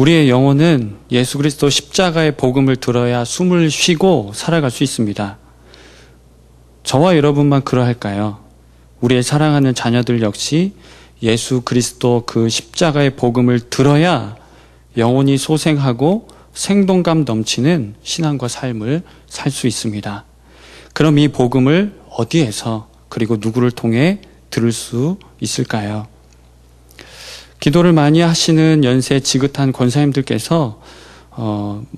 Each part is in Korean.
우리의 영혼은 예수 그리스도 십자가의 복음을 들어야 숨을 쉬고 살아갈 수 있습니다. 저와 여러분만 그러할까요? 우리의 사랑하는 자녀들 역시 예수 그리스도 그 십자가의 복음을 들어야 영혼이 소생하고 생동감 넘치는 신앙과 삶을 살 수 있습니다. 그럼 이 복음을 어디에서 그리고 누구를 통해 들을 수 있을까요? 기도를 많이 하시는 연세 지긋한 권사님들께서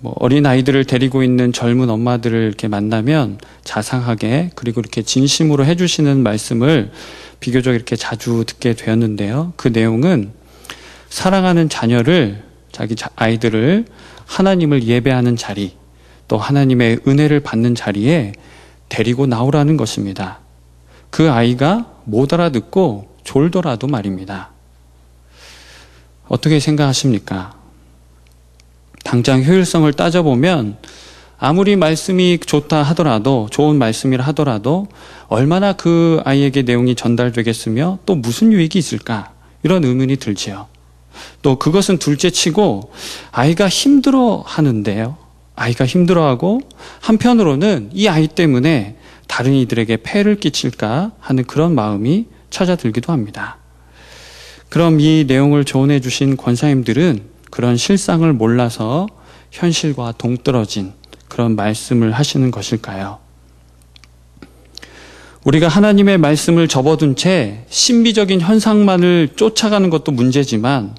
어린 아이들을 데리고 있는 젊은 엄마들을 이렇게 만나면 자상하게 그리고 이렇게 진심으로 해주시는 말씀을 비교적 이렇게 자주 듣게 되었는데요. 그 내용은 사랑하는 자녀를, 자기 아이들을 하나님을 예배하는 자리, 또 하나님의 은혜를 받는 자리에 데리고 나오라는 것입니다. 그 아이가 못 알아듣고 졸더라도 말입니다. 어떻게 생각하십니까? 당장 효율성을 따져보면 아무리 말씀이 좋다 하더라도, 좋은 말씀이라 하더라도 얼마나 그 아이에게 내용이 전달되겠으며 또 무슨 유익이 있을까? 이런 의문이 들지요. 또 그것은 둘째치고 아이가 힘들어 하는데요. 아이가 힘들어하고 한편으로는 이 아이 때문에 다른 이들에게 폐를 끼칠까 하는 그런 마음이 찾아들기도 합니다. 그럼 이 내용을 조언해 주신 권사님들은 그런 실상을 몰라서 현실과 동떨어진 그런 말씀을 하시는 것일까요? 우리가 하나님의 말씀을 접어둔 채 신비적인 현상만을 쫓아가는 것도 문제지만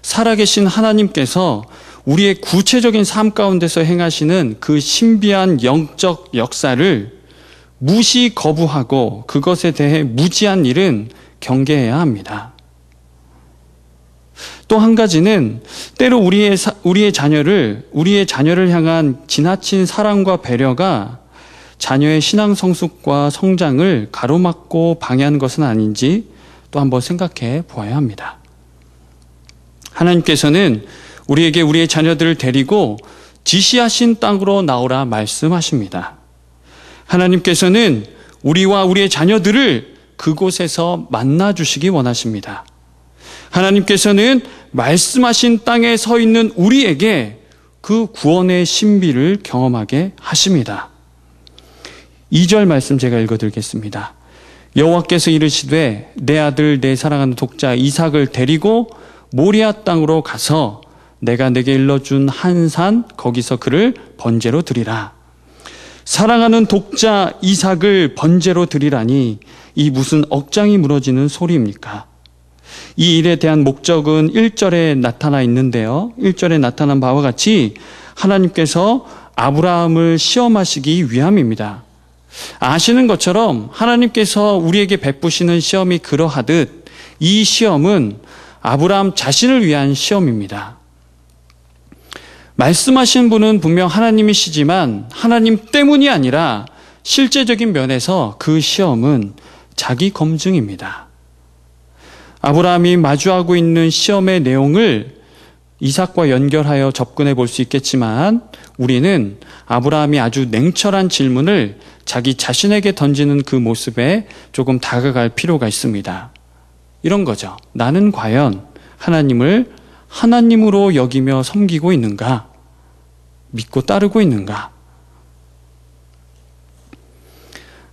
살아계신 하나님께서 우리의 구체적인 삶 가운데서 행하시는 그 신비한 영적 역사를 무시 거부하고 그것에 대해 무지한 일은 경계해야 합니다. 또 한 가지는 때로 우리의 자녀를 향한 지나친 사랑과 배려가 자녀의 신앙 성숙과 성장을 가로막고 방해하는 것은 아닌지 또 한번 생각해 보아야 합니다. 하나님께서는 우리에게 우리의 자녀들을 데리고 지시하신 땅으로 나오라 말씀하십니다. 하나님께서는 우리와 우리의 자녀들을 그곳에서 만나주시기 원하십니다. 하나님께서는 말씀하신 땅에 서 있는 우리에게 그 구원의 신비를 경험하게 하십니다. 2절 말씀 제가 읽어드리겠습니다. 여호와께서 이르시되 내 아들 내 사랑하는 독자 이삭을 데리고 모리아 땅으로 가서 내가 내게 일러준 한 산 거기서 그를 번제로 드리라. 사랑하는 독자 이삭을 번제로 드리라니 이 무슨 억장이 무너지는 소리입니까? 이 일에 대한 목적은 1절에 나타나 있는데요. 1절에 나타난 바와 같이 하나님께서 아브라함을 시험하시기 위함입니다. 아시는 것처럼 하나님께서 우리에게 베푸시는 시험이 그러하듯 이 시험은 아브라함 자신을 위한 시험입니다. 말씀하신 분은 분명 하나님이시지만 하나님 때문이 아니라 실제적인 면에서 그 시험은 자기 검증입니다. 아브라함이 마주하고 있는 시험의 내용을 이삭과 연결하여 접근해 볼 수 있겠지만 우리는 아브라함이 아주 냉철한 질문을 자기 자신에게 던지는 그 모습에 조금 다가갈 필요가 있습니다. 이런 거죠. 나는 과연 하나님을 하나님으로 여기며 섬기고 있는가? 믿고 따르고 있는가?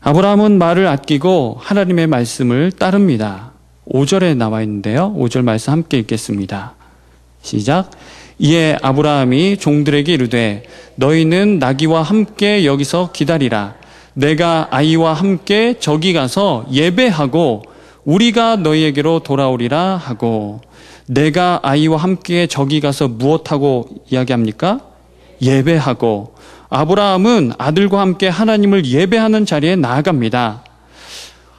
아브라함은 말을 아끼고 하나님의 말씀을 따릅니다. 5절에 나와 있는데요. 5절 말씀 함께 읽겠습니다. 시작. 이에 아브라함이 종들에게 이르되 너희는 나귀와 함께 여기서 기다리라. 내가 아이와 함께 저기 가서 예배하고 우리가 너희에게로 돌아오리라 하고. 내가 아이와 함께 저기 가서 무엇하고 이야기합니까? 예배하고. 아브라함은 아들과 함께 하나님을 예배하는 자리에 나아갑니다.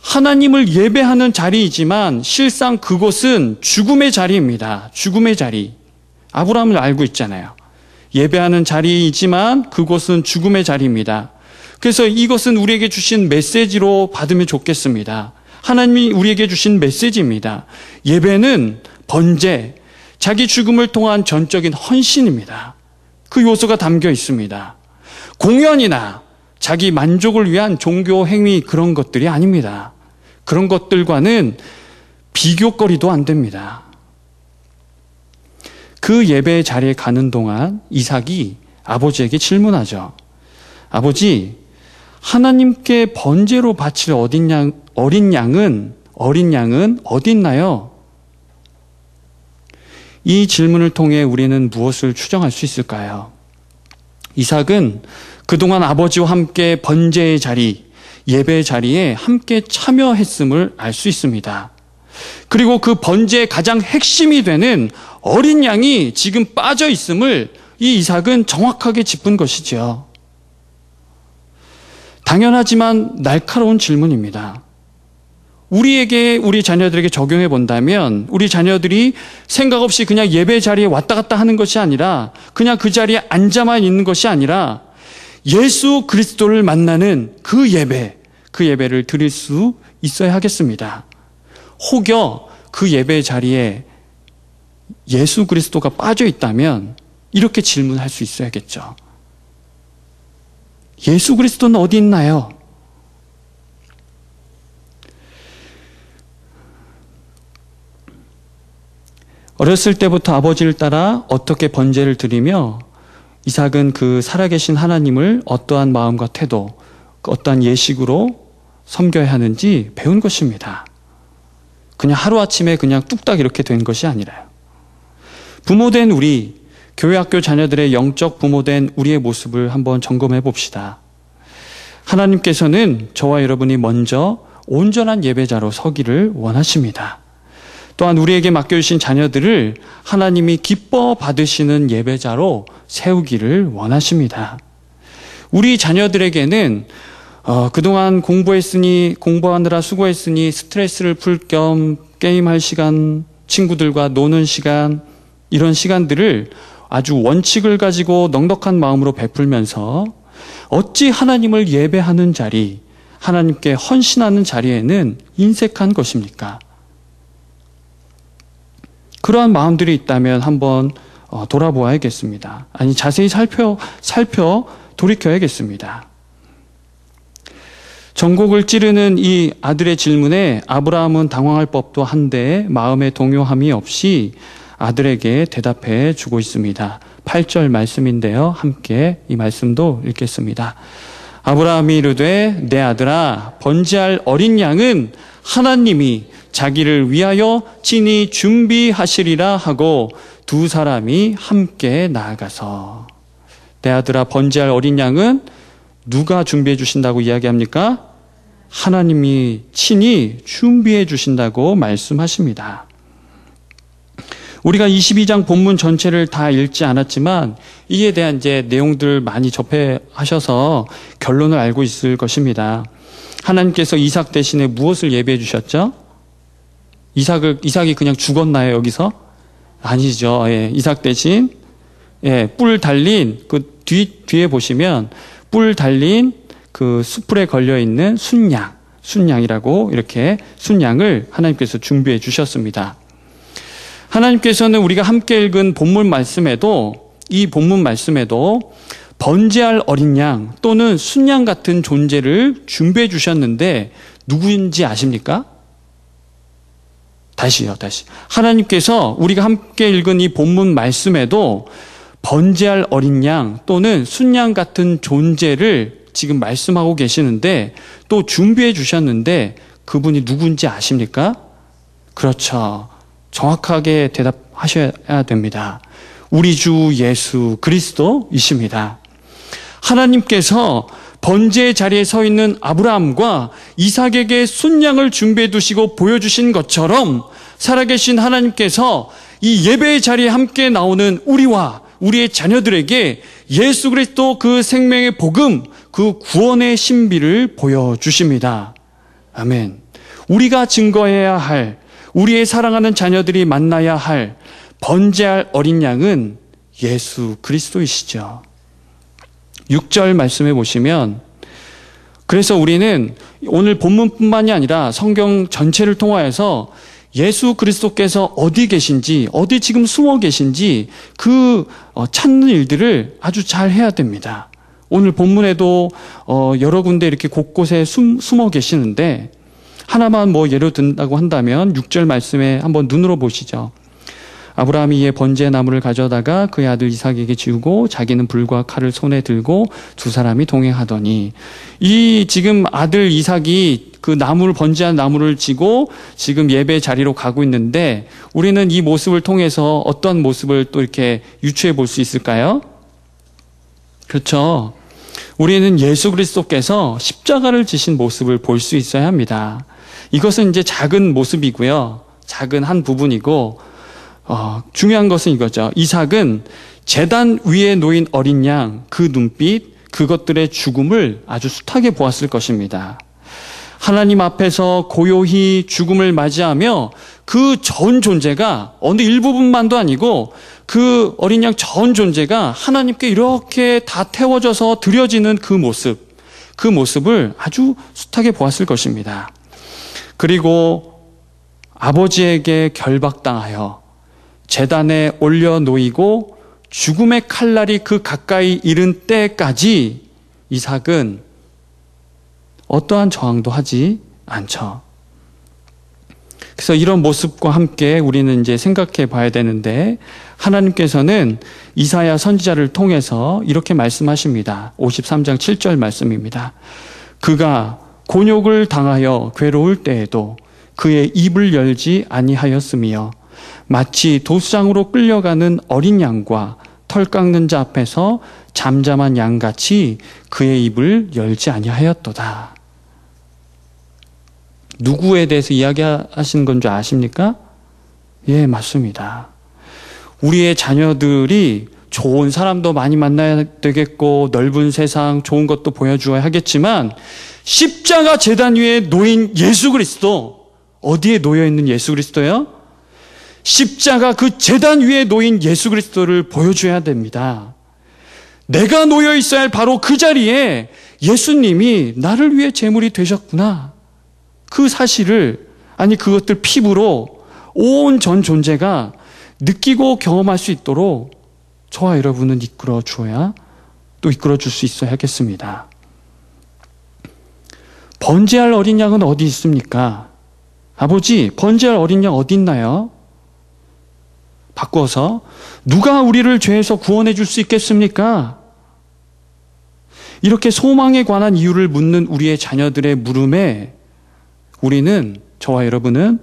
하나님을 예배하는 자리이지만 실상 그곳은 죽음의 자리입니다. 죽음의 자리. 아브라함을 알고 있잖아요. 예배하는 자리이지만 그곳은 죽음의 자리입니다. 그래서 이것은 우리에게 주신 메시지로 받으면 좋겠습니다. 하나님이 우리에게 주신 메시지입니다. 예배는 번제, 자기 죽음을 통한 전적인 헌신입니다. 그 요소가 담겨 있습니다. 공연이나 자기 만족을 위한 종교 행위 그런 것들이 아닙니다. 그런 것들과는 비교거리도 안 됩니다. 그 예배 자리에 가는 동안 이삭이 아버지에게 질문하죠. 아버지, 하나님께 번제로 바칠 어린 양은 어디 있나요? 이 질문을 통해 우리는 무엇을 추정할 수 있을까요? 이삭은 그동안 아버지와 함께 번제의 자리, 예배의 자리에 함께 참여했음을 알 수 있습니다. 그리고 그 번제의 가장 핵심이 되는 어린 양이 지금 빠져 있음을 이 이삭은 정확하게 짚은 것이죠. 당연하지만 날카로운 질문입니다. 우리 자녀들에게 적용해 본다면 우리 자녀들이 생각 없이 그냥 예배 자리에 왔다 갔다 하는 것이 아니라 그냥 그 자리에 앉아만 있는 것이 아니라 예수 그리스도를 만나는 그 예배를 드릴 수 있어야 하겠습니다. 혹여 그 예배 자리에 예수 그리스도가 빠져 있다면 이렇게 질문할 수 있어야겠죠. 예수 그리스도는 어디 있나요? 어렸을 때부터 아버지를 따라 어떻게 번제를 드리며 이삭은 그 살아계신 하나님을 어떠한 마음과 태도, 어떠한 예식으로 섬겨야 하는지 배운 것입니다. 그냥 하루아침에 그냥 뚝딱 이렇게 된 것이 아니라요. 부모된 우리, 교회학교 자녀들의 영적 부모된 우리의 모습을 한번 점검해 봅시다. 하나님께서는 저와 여러분이 먼저 온전한 예배자로 서기를 원하십니다. 또한 우리에게 맡겨주신 자녀들을 하나님이 기뻐 받으시는 예배자로 세우기를 원하십니다. 우리 자녀들에게는 그동안 공부하느라 수고했으니 스트레스를 풀 겸 게임할 시간, 친구들과 노는 시간, 이런 시간들을 아주 원칙을 가지고 넉넉한 마음으로 베풀면서 어찌 하나님을 예배하는 자리, 하나님께 헌신하는 자리에는 인색한 것입니까? 그러한 마음들이 있다면 한번 돌아보아야겠습니다. 아니, 자세히 살펴 돌이켜야겠습니다. 전곡을 찌르는 이 아들의 질문에 아브라함은 당황할 법도 한데 마음의 동요함이 없이 아들에게 대답해 주고 있습니다. 8절 말씀인데요. 함께 이 말씀도 읽겠습니다. 아브라함이 이르되 내 아들아 번제할 어린 양은 하나님이 자기를 위하여 친히 준비하시리라 하고 두 사람이 함께 나아가서 내 아들아 번제할 어린 양은 누가 준비해 주신다고 이야기합니까? 하나님이 친히 준비해 주신다고 말씀하십니다. 우리가 22장 본문 전체를 다 읽지 않았지만 이에 대한 이제 내용들 많이 접해하셔서 결론을 알고 있을 것입니다. 하나님께서 이삭 대신에 무엇을 예배해 주셨죠? 이삭이 그냥 죽었나요, 여기서? 아니죠. 예, 이삭 대신 뿔 달린 그 뒤에 보시면 뿔 달린 그 수풀에 걸려 있는 순양이라고 이렇게 순양을 하나님께서 준비해 주셨습니다. 하나님께서는 우리가 함께 읽은 이 본문 말씀에도 번제할 어린 양 또는 순양 같은 존재를 준비해 주셨는데 누구인지 아십니까? 다시. 하나님께서 우리가 함께 읽은 이 본문 말씀에도 번제할 어린 양 또는 순양 같은 존재를 지금 말씀하고 계시는데 또 준비해 주셨는데 그분이 누군지 아십니까? 그렇죠. 정확하게 대답하셔야 됩니다. 우리 주 예수 그리스도이십니다. 하나님께서 번제의 자리에 서 있는 아브라함과 이삭에게 순양을 준비해 두시고 보여주신 것처럼 살아계신 하나님께서 이 예배의 자리에 함께 나오는 우리와 우리의 자녀들에게 예수 그리스도 그 생명의 복음, 그 구원의 신비를 보여주십니다. 아멘. 우리가 증거해야 할, 우리의 사랑하는 자녀들이 만나야 할 번제할 어린 양은 예수 그리스도이시죠. 6절 말씀해 보시면 그래서 우리는 오늘 본문뿐만이 아니라 성경 전체를 통하여서 예수 그리스도께서 어디 계신지, 어디 지금 숨어 계신지 그 찾는 일들을 아주 잘 해야 됩니다. 오늘 본문에도 여러 군데 이렇게 곳곳에 숨어 계시는데 하나만 예로 든다고 한다면 6절 말씀에 한번 눈으로 보시죠. 아브라함이 이에 번제의 나무를 가져다가 그의 아들 이삭에게 지우고 자기는 불과 칼을 손에 들고 두 사람이 동행하더니, 이 지금 아들 이삭이 그 나무를, 번제한 나무를 지고 지금 예배 자리로 가고 있는데, 우리는 이 모습을 통해서 어떤 모습을 또 이렇게 유추해 볼 수 있을까요? 그렇죠. 우리는 예수 그리스도께서 십자가를 지신 모습을 볼 수 있어야 합니다. 이것은 이제 작은 모습이고요. 작은 한 부분이고, 중요한 것은 이거죠. 이삭은 제단 위에 놓인 어린 양, 그 눈빛, 그것들의 죽음을 아주 숱하게 보았을 것입니다. 하나님 앞에서 고요히 죽음을 맞이하며 그 전 존재가 어느 일부분만도 아니고 그 어린 양 전 존재가 하나님께 이렇게 다 태워져서 드려지는 그 모습을 아주 숱하게 보았을 것입니다. 그리고 아버지에게 결박당하여 제단에 올려놓이고 죽음의 칼날이 그 가까이 이른 때까지 이삭은 어떠한 저항도 하지 않죠. 그래서 이런 모습과 함께 우리는 이제 생각해 봐야 되는데, 하나님께서는 이사야 선지자를 통해서 이렇게 말씀하십니다. 53장 7절 말씀입니다. 그가 곤욕을 당하여 괴로울 때에도 그의 입을 열지 아니하였으며 마치 도수장으로 끌려가는 어린 양과 털 깎는 자 앞에서 잠잠한 양같이 그의 입을 열지 아니하였도다. 누구에 대해서 이야기하시는 건 줄 아십니까? 예, 맞습니다. 우리의 자녀들이 좋은 사람도 많이 만나야 되겠고 넓은 세상 좋은 것도 보여주어야 하겠지만, 십자가 제단 위에 놓인 예수 그리스도, 어디에 놓여 있는 예수 그리스도요? 십자가 그 제단 위에 놓인 예수 그리스도를 보여줘야 됩니다. 내가 놓여 있어야 할 바로 그 자리에 예수님이 나를 위해 제물이 되셨구나. 그 사실을, 그것들 피부로 온 전 존재가 느끼고 경험할 수 있도록 저와 여러분은 이끌어 주어야, 또 이끌어 줄 수 있어야 하겠습니다. 번제할 어린 양은 어디 있습니까? 아버지, 번제할 어린 양 어디 있나요? 바꿔서, 누가 우리를 죄에서 구원해 줄 수 있겠습니까? 이렇게 소망에 관한 이유를 묻는 우리의 자녀들의 물음에 우리는, 저와 여러분은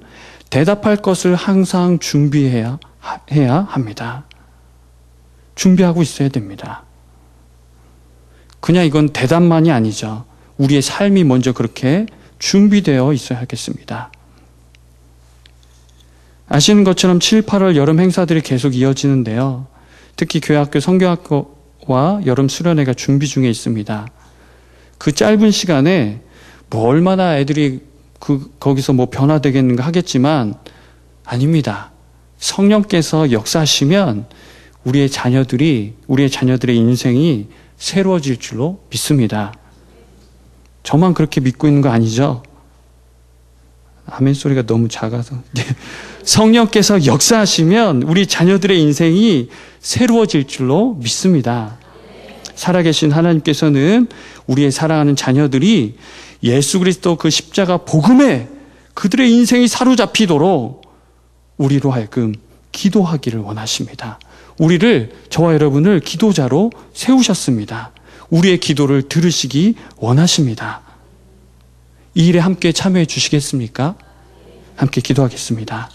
대답할 것을 항상 준비해야 합니다. 준비하고 있어야 됩니다. 그냥 이건 대답만이 아니죠. 우리의 삶이 먼저 그렇게 준비되어 있어야 하겠습니다. 아시는 것처럼 7, 8월 여름 행사들이 계속 이어지는데요. 특히 교회학교 성경학교와 여름 수련회가 준비 중에 있습니다. 그 짧은 시간에 얼마나 애들이 거기서 변화되겠는가 하겠지만, 아닙니다. 성령께서 역사하시면 우리의 자녀들의 인생이 새로워질 줄로 믿습니다. 저만 그렇게 믿고 있는 거 아니죠? 아멘 소리가 너무 작아서. 성령께서 역사하시면 우리 자녀들의 인생이 새로워질 줄로 믿습니다. 살아계신 하나님께서는 우리의 사랑하는 자녀들이 예수 그리스도 그 십자가 복음에 그들의 인생이 사로잡히도록 우리로 하여금 기도하기를 원하십니다. 저와 여러분을 기도자로 세우셨습니다. 우리의 기도를 들으시기 원하십니다. 이 일에 함께 참여해 주시겠습니까? 함께 기도하겠습니다.